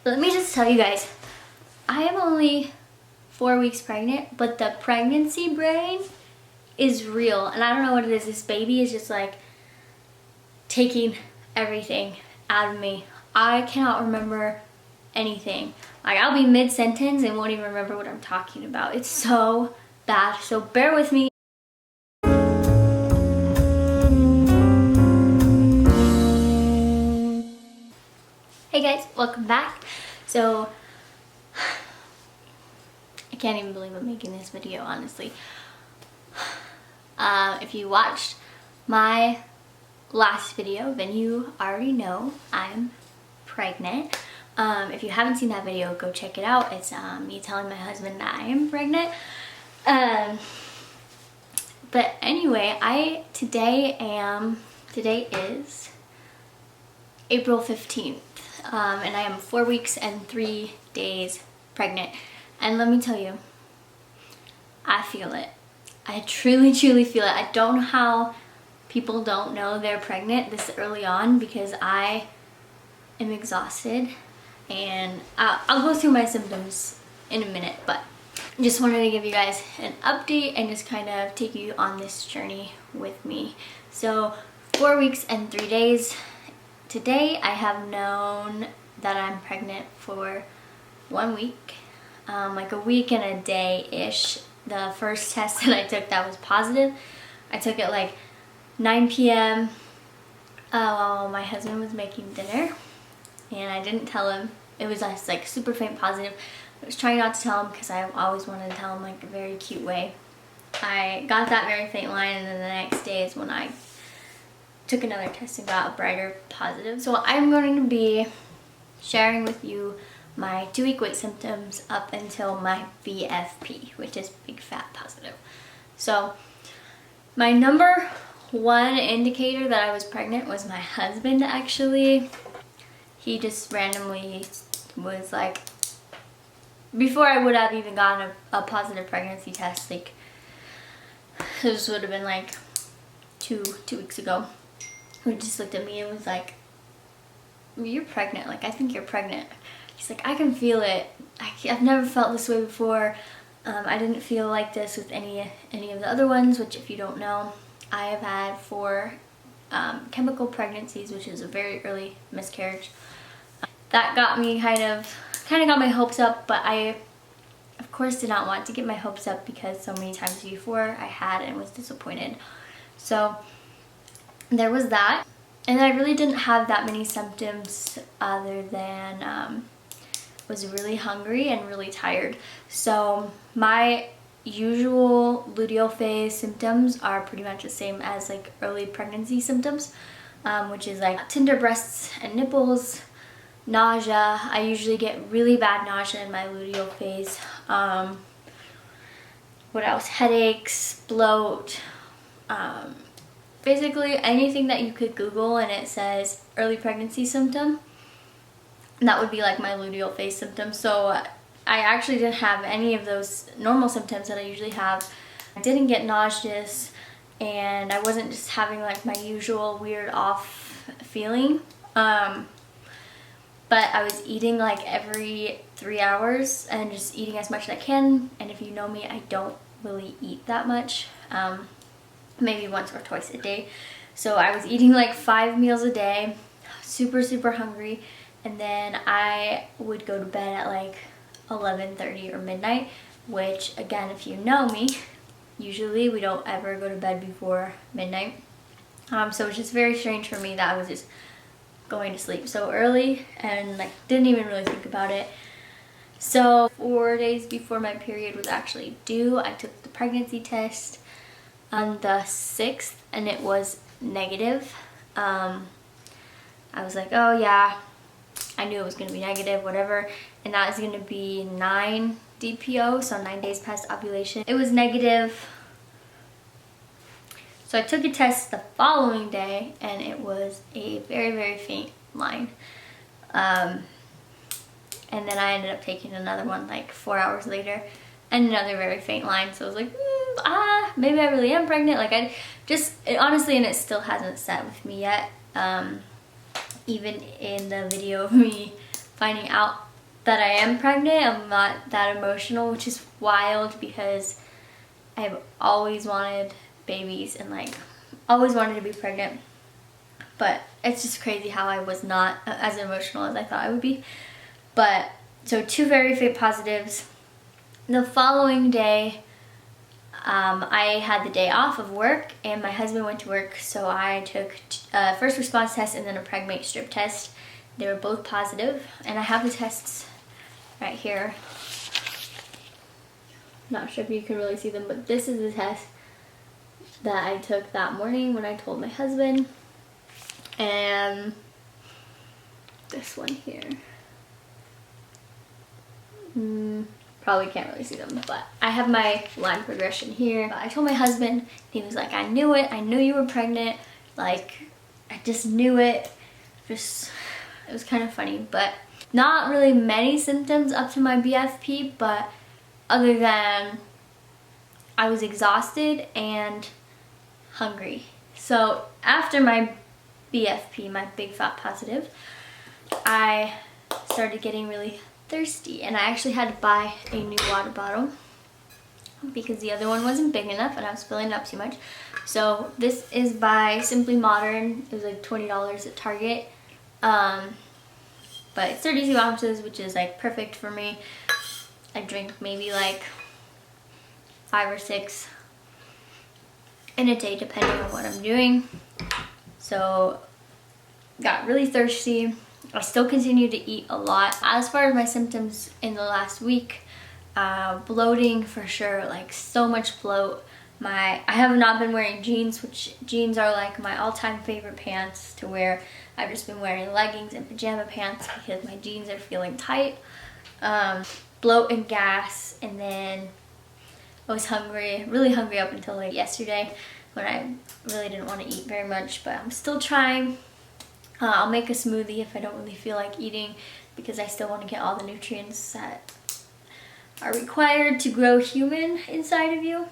Let me just tell you guys, I am only 4 weeks pregnant, but the pregnancy brain is real. And I don't know what it is. This baby is just like taking everything out of me. I cannot remember anything. Like, I'll be mid-sentence and won't even remember what I'm talking about. It's so bad. So bear with me. Hey guys, welcome back. So, I can't even believe I'm making this video, honestly. If you watched my last video, then you already know I'm pregnant. If you haven't seen that video, go check it out. It's me telling my husband that I am pregnant. But anyway, today is April 15th. And I am 4 weeks and 3 days pregnant. And let me tell you, I feel it. I truly feel it. I don't know how people don't know they're pregnant this early on, because I am exhausted. And I'll go through my symptoms in a minute, but just wanted to give you guys an update and just kind of take you on this journey with me. So 4 weeks and 3 days. Today I have known that I'm pregnant for 1 week, like a week and a day-ish. The first test that I took that was positive, I took it like 9 p.m. While my husband was making dinner, and I didn't tell him. It was just like super faint positive. I was trying not to tell him because I always wanted to tell him like a very cute way. I got that very faint line, and then the next day is when I took another test and got a brighter positive. So I'm going to be sharing with you my 2-week wait symptoms up until my BFP, which is big fat positive. So my number one indicator that I was pregnant was my husband, actually. He just randomly was like, before I would have even gotten a positive pregnancy test, like this would have been like two weeks ago, he just looked at me and was like, "You're pregnant. Like, I think you're pregnant." He's like, "I can feel it. I've never felt this way before. I didn't feel like this with any of the other ones," which, if you don't know, I have had 4 chemical pregnancies, which is a very early miscarriage. That got me kind of got my hopes up, but I of course did not want to get my hopes up because so many times before I had and was disappointed. So there was that. And I really didn't have that many symptoms other than was really hungry and really tired. So my usual luteal phase symptoms are pretty much the same as like early pregnancy symptoms, which is like tender breasts and nipples, nausea. I usually get really bad nausea in my luteal phase. What else? Headaches, bloat, basically anything that you could Google and it says early pregnancy symptom, that would be like my luteal phase symptoms. So I actually didn't have any of those normal symptoms that I usually have. I didn't get nauseous, and I wasn't just having like my usual weird off feeling. But I was eating like every 3 hours and just eating as much as I can. And if you know me, I don't really eat that much. Maybe once or twice a day. So I was eating like 5 meals a day, super hungry, and then I would go to bed at like 11:30 or midnight, which, again, if you know me, usually we don't ever go to bed before midnight. So it's just very strange for me that I was just going to sleep so early and like didn't even really think about it. So 4 days before my period was actually due, I took the pregnancy test on the 6th, and it was negative. I was like, oh yeah, I knew it was going to be negative, whatever. And that is going to be 9 DPO, so 9 days past ovulation. It was negative. So I took a test the following day, and it was a very faint line. And then I ended up taking another one like 4 hours later, and another very faint line. So I was like, maybe I really am pregnant. Like, honestly, and it still hasn't set with me yet. Even in the video of me finding out that I am pregnant. I'm not that emotional, which is wild because I've always wanted babies and like always wanted to be pregnant. But it's just crazy how I was not as emotional as I thought I would be. But so 2 very fake positives. The following day, I had the day off of work and my husband went to work, so I took a first response test and then a pregnant strip test. They were both positive, and I have the tests right here. Not sure if you can really see them, but this is the test that I took that morning when I told my husband. And this one here. Probably can't really see them, but I have my line progression here. I told my husband, he was like, I knew it. I knew you were pregnant. Like, I just knew it. It was kind of funny, but not really many symptoms up to my BFP, but other than I was exhausted and hungry. So after my BFP, my big fat positive, I started getting really thirsty, and I actually had to buy a new water bottle because the other one wasn't big enough and I was filling it up too much. So this is by Simply Modern. It was like $20 at Target, but it's 32 ounces, which is like perfect for me. I drink maybe like 5 or 6 in a day depending on what I'm doing. So got really thirsty. I still continue to eat a lot. As far as my symptoms in the last week, bloating for sure, like so much bloat. I have not been wearing jeans, which jeans are like my all-time favorite pants to wear. I've just been wearing leggings and pajama pants because my jeans are feeling tight. Bloat and gas, and then I was hungry, really hungry up until like yesterday when I really didn't want to eat very much, but I'm still trying. I'll make a smoothie if I don't really feel like eating because I still want to get all the nutrients that are required to grow human inside of you.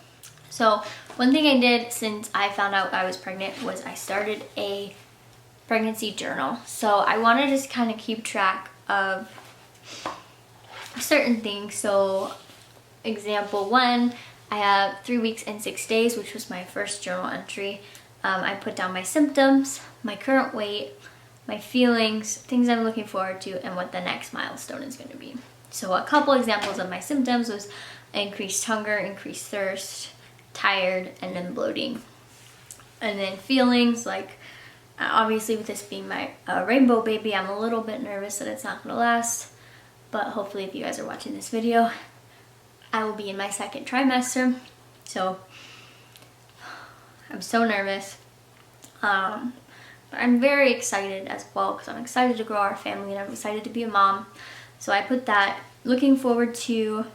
So one thing I did since I found out I was pregnant was I started a pregnancy journal. So I want to just kind of keep track of certain things. So example 1, I have 3 weeks and 6 days, which was my first journal entry. I put down my symptoms, my current weight, my feelings, things I'm looking forward to, and what the next milestone is going to be. So a couple examples of my symptoms was increased hunger, increased thirst, tired, and then bloating. And then feelings, like obviously with this being my rainbow baby, I'm a little bit nervous that it's not going to last. But hopefully if you guys are watching this video, I will be in my 2nd trimester. So I'm so nervous. But I'm very excited as well because I'm excited to grow our family and I'm excited to be a mom. So I put that, looking forward to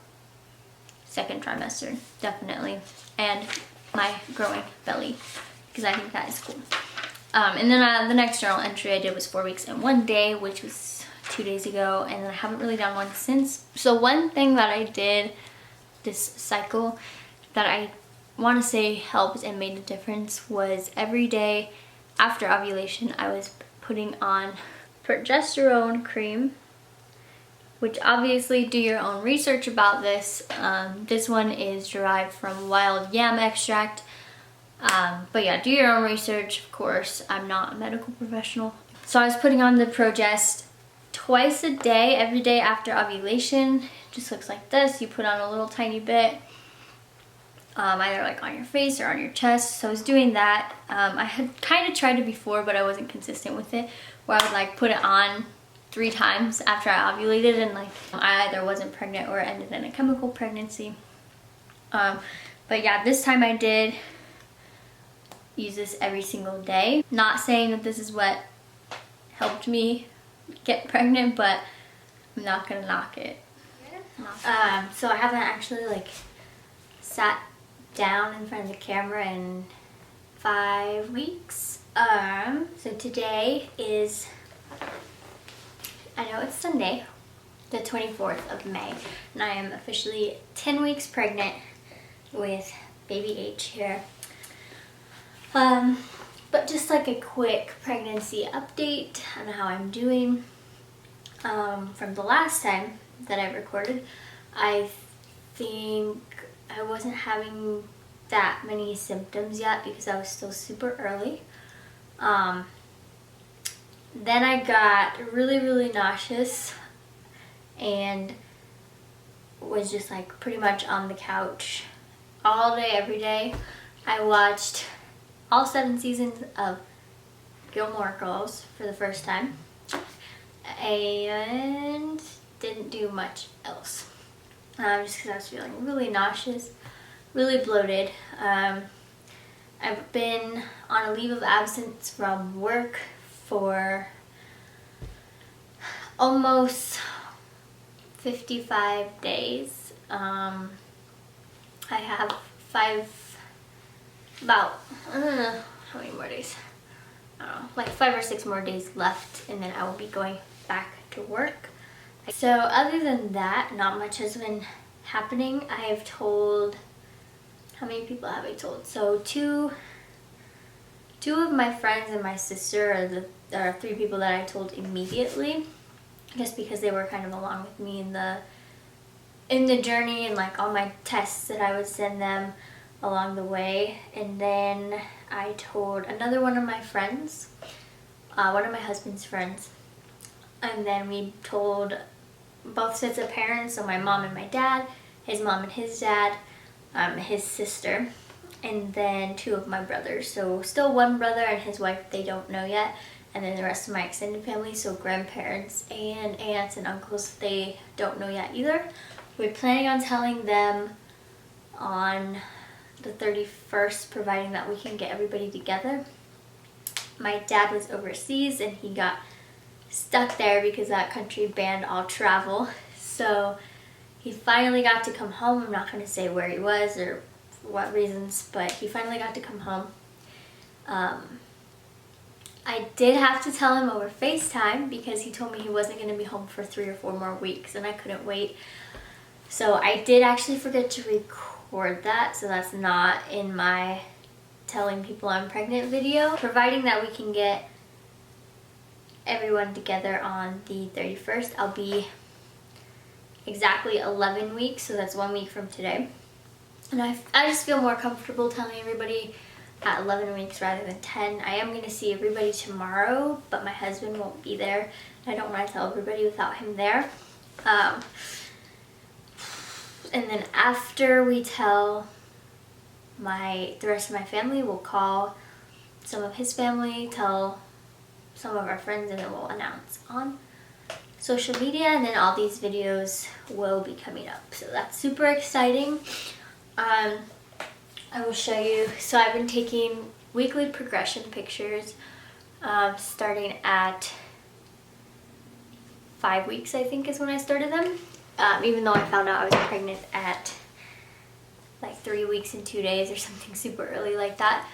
2nd trimester, definitely. And my growing belly, because I think that is cool. And then the next journal entry I did was 4 weeks and 1 day, which was 2 days ago, and I haven't really done one since. So one thing that I did this cycle that I want to say helped and made a difference was every day after ovulation I was putting on progesterone cream, which obviously do your own research about this. This one is derived from wild yam extract. But yeah, do your own research, of course. I'm not a medical professional. So I was putting on the Progest twice a day, every day after ovulation. It just looks like this. You put on a little tiny bit, either like on your face or on your chest. So I was doing that. I had kind of tried it before, but I wasn't consistent with it, where I would like put it on 3 times after I ovulated, and like I either wasn't pregnant or ended in a chemical pregnancy. But yeah, this time I did use this every single day. Not saying that this is what helped me get pregnant, but I'm not gonna knock it. So I haven't actually like sat down in front of the camera in 5 weeks. So today is, I know it's Sunday, the 24th of May, and I am officially 10 weeks pregnant with baby H here. But just like a quick pregnancy update on how I'm doing. from the last time that I recorded. I think I wasn't having that many symptoms yet because I was still super early. Then I got really nauseous and was just like pretty much on the couch all day, every day. I watched all 7 seasons of Gilmore Girls for the first time and didn't do much else. Just because I was feeling really nauseous, really bloated. I've been on a leave of absence from work for almost 55 days. I have I don't know how many more days. I don't know, like 5 or 6 more days left, and then I will be going back to work. So other than that, not much has been happening. I have told, how many people have I told? So two of my friends and my sister are 3 people that I told immediately, just because they were kind of along with me in the journey and like all my tests that I would send them along the way. And then I told another one of my friends, one of my husband's friends, and then we told both sets of parents, so my mom and my dad, his mom and his dad, his sister, and then 2 of my brothers. So still 1 brother and his wife, they don't know yet, and then the rest of my extended family, so grandparents and aunts and uncles, they don't know yet either. We're planning on telling them on the 31st, providing that we can get everybody together. My dad was overseas and he got stuck there because that country banned all travel. So he finally got to come home. I'm not going to say where he was or for what reasons, but he finally got to come home. I did have to tell him over FaceTime because he told me he wasn't going to be home for 3 or 4 more weeks, and I couldn't wait. So I did actually forget to record that, so that's not in my telling people I'm pregnant video. Providing that we can get everyone together on the 31st, I'll be exactly 11 weeks, so that's 1 week from today. And I just feel more comfortable telling everybody at 11 weeks rather than 10. I am going to see everybody tomorrow, but my husband won't be there. I don't want to tell everybody without him there. And then after we tell the rest of my family, we'll call some of his family, tell some of our friends, and then we'll announce on social media, and then all these videos will be coming up. So that's super exciting. I will show you. So I've been taking weekly progression pictures starting at 5 weeks, I think is when I started them. Even though I found out I was pregnant at like 3 weeks and 2 days or something super early like that.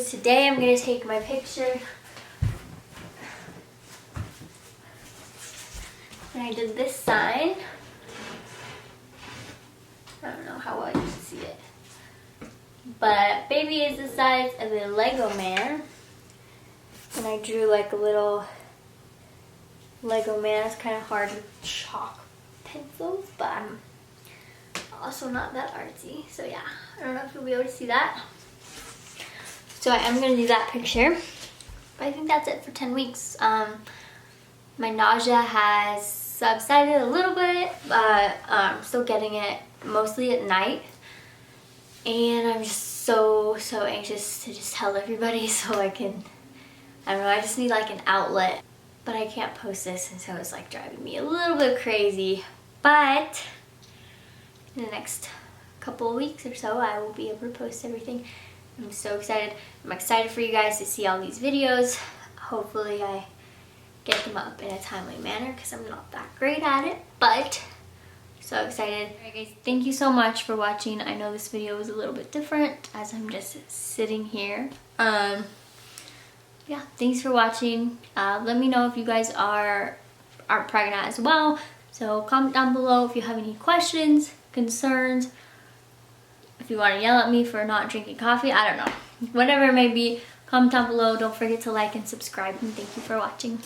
Today I'm going to take my picture. And I did this sign. I don't know how well you can see it. But baby is the size of a Lego man. And I drew like a little Lego man. It's kind of hard with chalk pencils, but I'm also not that artsy. So yeah, I don't know if you'll be able to see that. So I am going to do that picture. But I think that's it for 10 weeks. My nausea has subsided a little bit, but I'm still getting it mostly at night. And I'm just so anxious to just tell everybody so I can, I don't know, I just need like an outlet. But I can't post this, and so it's like driving me a little bit crazy. But in the next couple of weeks or so, I will be able to post everything. I'm so excited. I'm excited for you guys to see all these videos. Hopefully I get them up in a timely manner because I'm not that great at it, but so excited. Alright guys, thank you so much for watching. I know this video was a little bit different as I'm just sitting here. Yeah, thanks for watching. Let me know if you guys are pregnant as well. So comment down below if you have any questions, concerns, if you want to yell at me for not drinking coffee, I don't know. Whatever it may be, comment down below. Don't forget to like and subscribe, and thank you for watching.